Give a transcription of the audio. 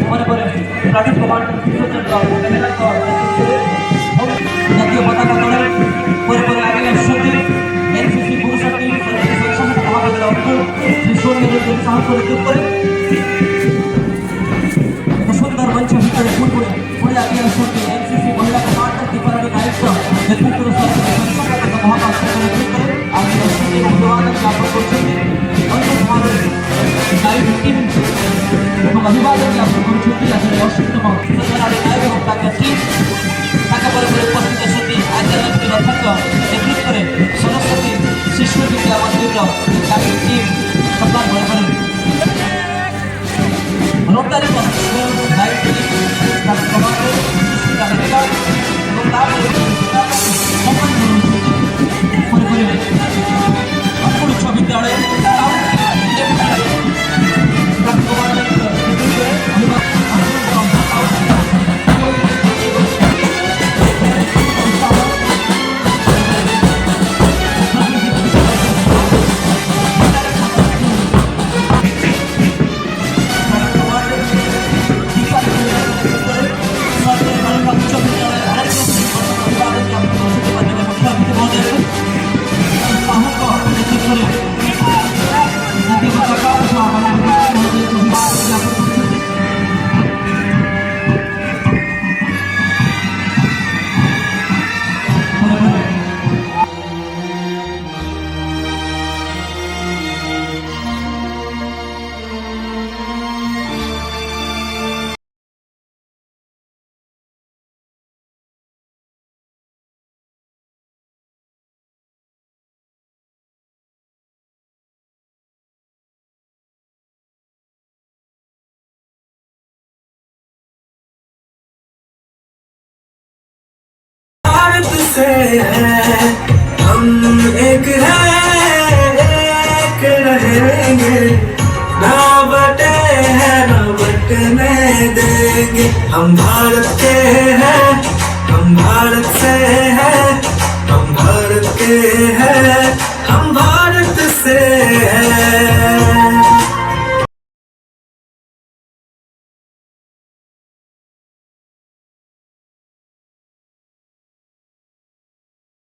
মনে করে প্রাণীর প্রমাণ জাতীয় পতাকা তোলে পরে পরে আগে একসাথে এনসিসি পুরুষার্থী মহাবিদ্যালয় অর্থ সৈন্যদের সাহস করে চুপ করে সুন্দর মঞ্চের ভিতরে ফুল করে পুরে আগে একসাথে এনসিসি মহিলা কমান্ডার দীপারানী নায়ক নেতৃত্ব মহাকাশ করে চুপ করে আগে একসাথে অভিবাদন জ্ঞাপন করছেন অন্য সমাজের নায়ক টিম এবং অভিবাদন জ্ঞাপন করছেন আসলে অসুবিধা নায়ক এবং তাকে টিম টাকা পরে পরে উপস্থিত সত্যি আন্তর্জাতিক অধ্যক্ষ নেতৃত্ব করে সরস্বতী শিশু বিদ্যা মন্দির তাকে টিম সম্মান মনে করেন রোটারি এবং তারপরে সম্মান মনে করে উচ্চ বিদ্যালয়ে से है हम एक रहेंगे ना बटे हैं ना बटने देंगे हम भारत के हैं हम भारत से हैं हम भारत के हैं हम भारत से हैं